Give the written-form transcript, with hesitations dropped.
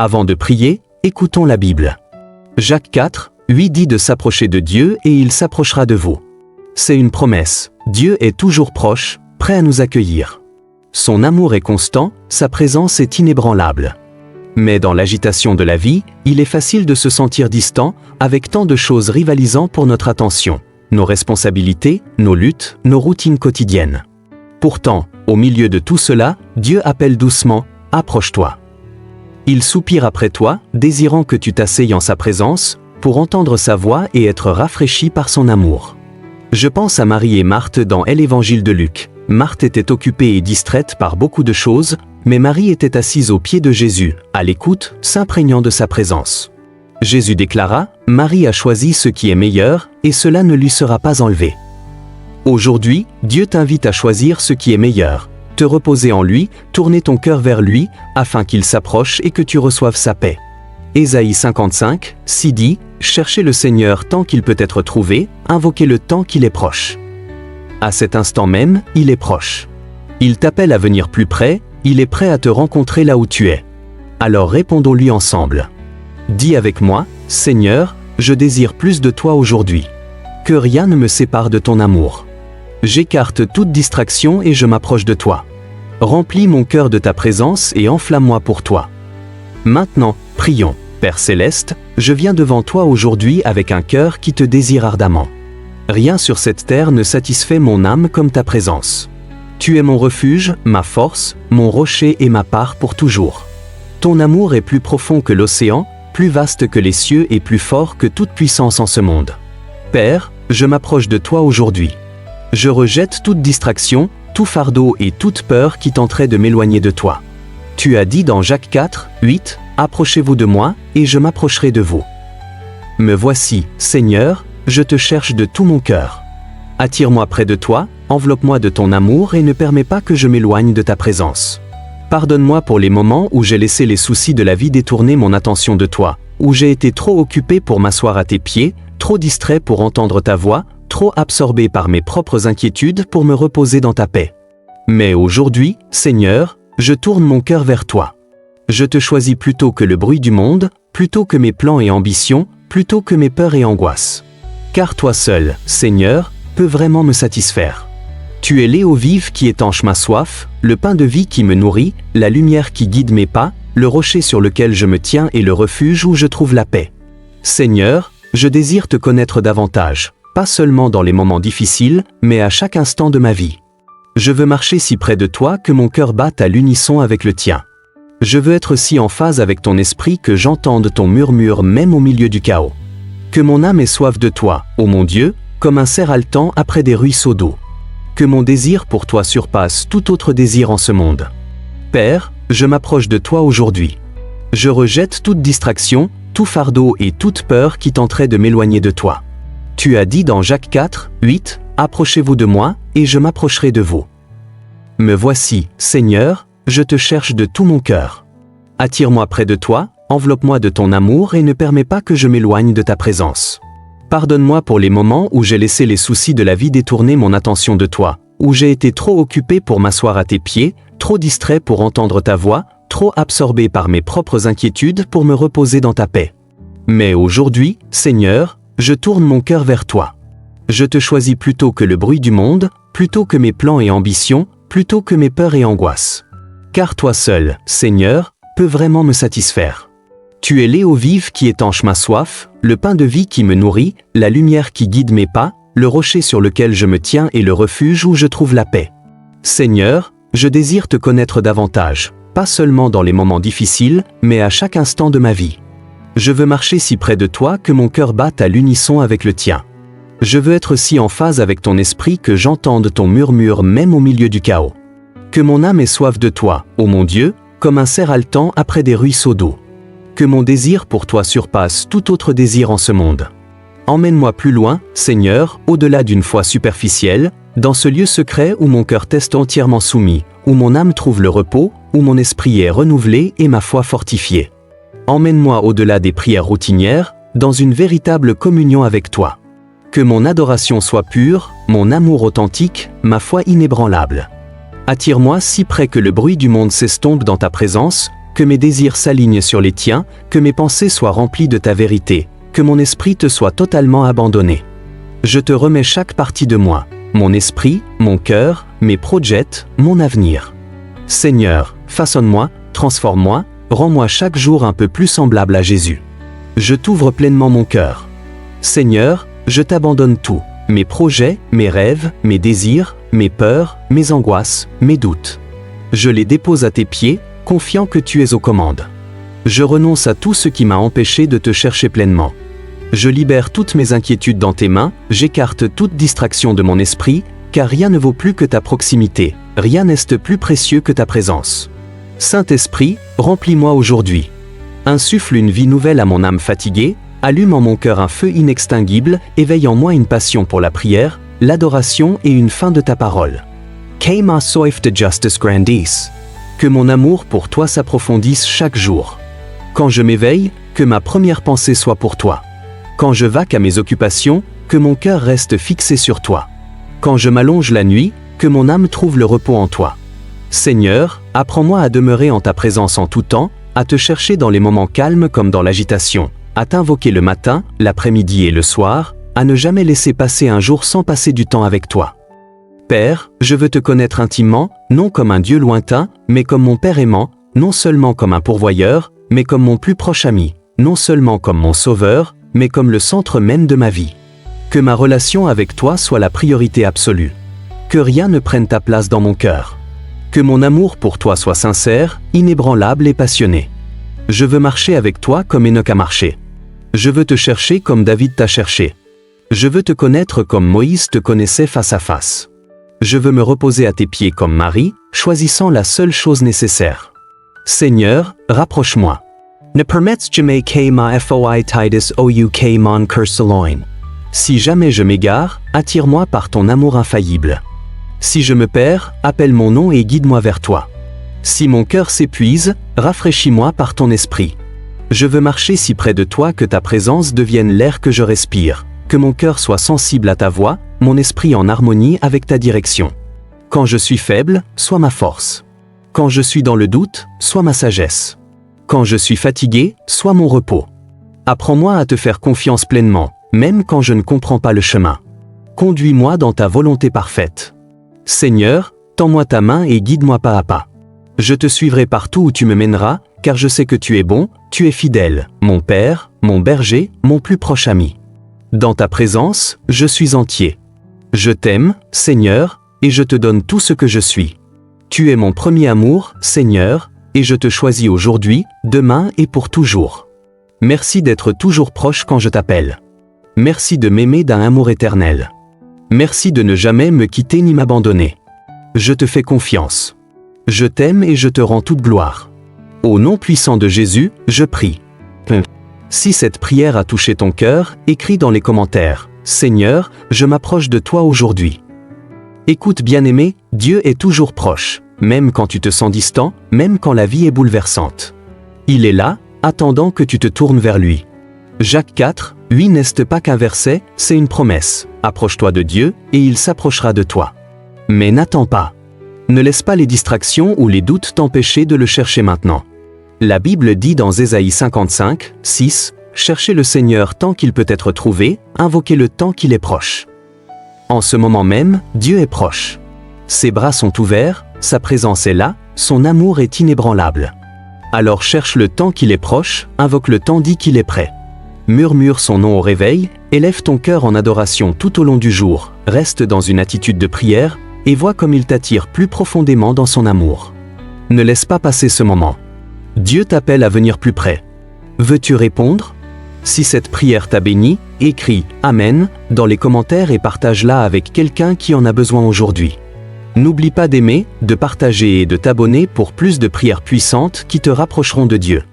Avant de prier, écoutons la Bible. Jacques 4, 8 dit de s'approcher de Dieu et il s'approchera de vous. C'est une promesse. Dieu est toujours proche, prêt à nous accueillir. Son amour est constant, sa présence est inébranlable. Mais dans l'agitation de la vie, il est facile de se sentir distant, avec tant de choses rivalisant pour notre attention. Nos responsabilités, nos luttes, nos routines quotidiennes. Pourtant, au milieu de tout cela, Dieu appelle doucement « Approche-toi ». Il soupire après toi, désirant que tu t'asseyes en sa présence, pour entendre sa voix et être rafraîchi par son amour. Je pense à Marie et Marthe dans l'Évangile de Luc. Marthe était occupée et distraite par beaucoup de choses, mais Marie était assise aux pieds de Jésus, à l'écoute, s'imprégnant de sa présence. Jésus déclara « Marie a choisi ce qui est meilleur, et cela ne lui sera pas enlevé ». Aujourd'hui, Dieu t'invite à choisir ce qui est meilleur, te reposer en lui, tourner ton cœur vers lui, afin qu'il s'approche et que tu reçoives sa paix. Ésaïe 55, 6 dit « Cherchez le Seigneur tant qu'il peut être trouvé, invoquez-le tant qu'il est proche ». À cet instant même, il est proche. Il t'appelle à venir plus près, il est prêt à te rencontrer là où tu es. Alors répondons-lui ensemble. Dis avec moi, « Seigneur, je désire plus de toi aujourd'hui. Que rien ne me sépare de ton amour. J'écarte toute distraction et je m'approche de toi. Remplis mon cœur de ta présence et enflamme-moi pour toi. » Maintenant, prions. Père Céleste, je viens devant toi aujourd'hui avec un cœur qui te désire ardemment. Rien sur cette terre ne satisfait mon âme comme ta présence. Tu es mon refuge, ma force, mon rocher et ma part pour toujours. Ton amour est plus profond que l'océan, plus vaste que les cieux et plus fort que toute puissance en ce monde. Père, je m'approche de toi aujourd'hui. Je rejette toute distraction, tout fardeau et toute peur qui tenterait de m'éloigner de toi. Tu as dit dans Jacques 4, 8, « Approchez-vous de moi, et je m'approcherai de vous. » Me voici, Seigneur, je te cherche de tout mon cœur. Attire-moi près de toi, enveloppe-moi de ton amour et ne permets pas que je m'éloigne de ta présence. Pardonne-moi pour les moments où j'ai laissé les soucis de la vie détourner mon attention de toi, où j'ai été trop occupé pour m'asseoir à tes pieds, trop distrait pour entendre ta voix, trop absorbé par mes propres inquiétudes pour me reposer dans ta paix. Mais aujourd'hui, Seigneur, je tourne mon cœur vers toi. Je te choisis plutôt que le bruit du monde, plutôt que mes plans et ambitions, plutôt que mes peurs et angoisses. Car toi seul, Seigneur, peux vraiment me satisfaire. Tu es l'eau vive qui étanche ma soif, le pain de vie qui me nourrit, la lumière qui guide mes pas, le rocher sur lequel je me tiens et le refuge où je trouve la paix. Seigneur, je désire te connaître davantage, pas seulement dans les moments difficiles, mais à chaque instant de ma vie. Je veux marcher si près de toi que mon cœur batte à l'unisson avec le tien. Je veux être si en phase avec ton esprit que j'entende ton murmure même au milieu du chaos. Que mon âme ait soif de toi, ô mon Dieu, comme un cerf haletant après des ruisseaux d'eau. Que mon désir pour toi surpasse tout autre désir en ce monde. Père, je m'approche de toi aujourd'hui. Je rejette toute distraction, tout fardeau et toute peur qui tenterait de m'éloigner de toi. Tu as dit dans Jacques 4, 8, « Approchez-vous de moi, et je m'approcherai de vous. » Me voici, Seigneur, je te cherche de tout mon cœur. Attire-moi près de toi, enveloppe-moi de ton amour et ne permets pas que je m'éloigne de ta présence. Pardonne-moi pour les moments où j'ai laissé les soucis de la vie détourner mon attention de toi, où j'ai été trop occupé pour m'asseoir à tes pieds, trop distrait pour entendre ta voix, trop absorbé par mes propres inquiétudes pour me reposer dans ta paix. Mais aujourd'hui, Seigneur, je tourne mon cœur vers toi. Je te choisis plutôt que le bruit du monde, plutôt que mes plans et ambitions, plutôt que mes peurs et angoisses. Car toi seul, Seigneur, peux vraiment me satisfaire. Tu es l'eau vive qui étanche ma soif, le pain de vie qui me nourrit, la lumière qui guide mes pas, le rocher sur lequel je me tiens et le refuge où je trouve la paix. Seigneur, je désire te connaître davantage, pas seulement dans les moments difficiles, mais à chaque instant de ma vie. Je veux marcher si près de toi que mon cœur batte à l'unisson avec le tien. Je veux être si en phase avec ton esprit que j'entende ton murmure même au milieu du chaos. Que mon âme ait soif de toi, ô mon Dieu, comme un cerf haletant après des ruisseaux d'eau. Que mon désir pour toi surpasse tout autre désir en ce monde. Emmène-moi plus loin, Seigneur, au-delà d'une foi superficielle, dans ce lieu secret où mon cœur t'est entièrement soumis, où mon âme trouve le repos, où mon esprit est renouvelé et ma foi fortifiée. Emmène-moi au-delà des prières routinières, dans une véritable communion avec toi. Que mon adoration soit pure, mon amour authentique, ma foi inébranlable. Attire-moi si près que le bruit du monde s'estompe dans ta présence, Que mes désirs s'alignent sur les tiens, que mes pensées soient remplies de ta vérité, que mon esprit te soit totalement abandonné. Je te remets chaque partie de moi, mon esprit, mon cœur, mes projets, mon avenir. Seigneur, façonne-moi, transforme-moi, rends-moi chaque jour un peu plus semblable à Jésus. Je t'ouvre pleinement mon cœur. Seigneur, je t'abandonne tout, mes projets, mes rêves, mes désirs, mes peurs, mes angoisses, mes doutes. Je les dépose à tes pieds, confiant que tu es aux commandes. Je renonce à tout ce qui m'a empêché de te chercher pleinement. Je libère toutes mes inquiétudes dans tes mains, j'écarte toute distraction de mon esprit, car rien ne vaut plus que ta proximité, rien n'est plus précieux que ta présence. Saint-Esprit, remplis-moi aujourd'hui. Insuffle une vie nouvelle à mon âme fatiguée, allume en mon cœur un feu inextinguible, éveille en moi une passion pour la prière, l'adoration et une faim de ta parole. Queima soif de justice grandis. Que mon amour pour toi s'approfondisse chaque jour. Quand je m'éveille, que ma première pensée soit pour toi. Quand je vaque à mes occupations, que mon cœur reste fixé sur toi. Quand je m'allonge la nuit, que mon âme trouve le repos en toi. Seigneur, apprends-moi à demeurer en ta présence en tout temps, à te chercher dans les moments calmes comme dans l'agitation, à t'invoquer le matin, l'après-midi et le soir, à ne jamais laisser passer un jour sans passer du temps avec toi. Père, je veux te connaître intimement, non comme un Dieu lointain, mais comme mon Père aimant, non seulement comme un pourvoyeur, mais comme mon plus proche ami, non seulement comme mon sauveur, mais comme le centre même de ma vie. Que ma relation avec toi soit la priorité absolue. Que rien ne prenne ta place dans mon cœur. Que mon amour pour toi soit sincère, inébranlable et passionné. Je veux marcher avec toi comme Enoch a marché. Je veux te chercher comme David t'a cherché. Je veux te connaître comme Moïse te connaissait face à face. Je veux me reposer à tes pieds comme Marie, choisissant la seule chose nécessaire. Seigneur, rapproche-moi. Ne permetts jamais que ma foi titus ouk mon curseloin. Si jamais je m'égare, attire-moi par ton amour infaillible. Si je me perds, appelle mon nom et guide-moi vers toi. Si mon cœur s'épuise, rafraîchis-moi par ton esprit. Je veux marcher si près de toi que ta présence devienne l'air que je respire, que mon cœur soit sensible à ta voix, mon esprit en harmonie avec ta direction. Quand je suis faible, sois ma force. Quand je suis dans le doute, sois ma sagesse. Quand je suis fatigué, sois mon repos. Apprends-moi à te faire confiance pleinement, même quand je ne comprends pas le chemin. Conduis-moi dans ta volonté parfaite. Seigneur, tends-moi ta main et guide-moi pas à pas. Je te suivrai partout où tu me mèneras, car je sais que tu es bon, tu es fidèle, mon Père, mon berger, mon plus proche ami. Dans ta présence, je suis entier. Je t'aime, Seigneur, et je te donne tout ce que je suis. Tu es mon premier amour, Seigneur, et je te choisis aujourd'hui, demain et pour toujours. Merci d'être toujours proche quand je t'appelle. Merci de m'aimer d'un amour éternel. Merci de ne jamais me quitter ni m'abandonner. Je te fais confiance. Je t'aime et je te rends toute gloire. Au nom puissant de Jésus, je prie. Si cette prière a touché ton cœur, écris dans les commentaires « Seigneur, je m'approche de toi aujourd'hui ». Écoute bien-aimé, Dieu est toujours proche, même quand tu te sens distant, même quand la vie est bouleversante. Il est là, attendant que tu te tournes vers lui. Jacques 4, 8 n'est pas qu'un verset, c'est une promesse. Approche-toi de Dieu, et il s'approchera de toi. Mais n'attends pas. Ne laisse pas les distractions ou les doutes t'empêcher de le chercher maintenant. La Bible dit dans Ésaïe 55, 6, « Cherchez le Seigneur tant qu'il peut être trouvé, invoquez-le tant qu'il est proche. » En ce moment même, Dieu est proche. Ses bras sont ouverts, sa présence est là, son amour est inébranlable. Alors cherche le temps qu'il est proche, invoque le temps dit qu'il est prêt. Murmure son nom au réveil, élève ton cœur en adoration tout au long du jour, reste dans une attitude de prière, et vois comme il t'attire plus profondément dans son amour. Ne laisse pas passer ce moment. Dieu t'appelle à venir plus près. Veux-tu répondre? Si cette prière t'a béni, écris « Amen » dans les commentaires et partage-la avec quelqu'un qui en a besoin aujourd'hui. N'oublie pas d'aimer, de partager et de t'abonner pour plus de prières puissantes qui te rapprocheront de Dieu.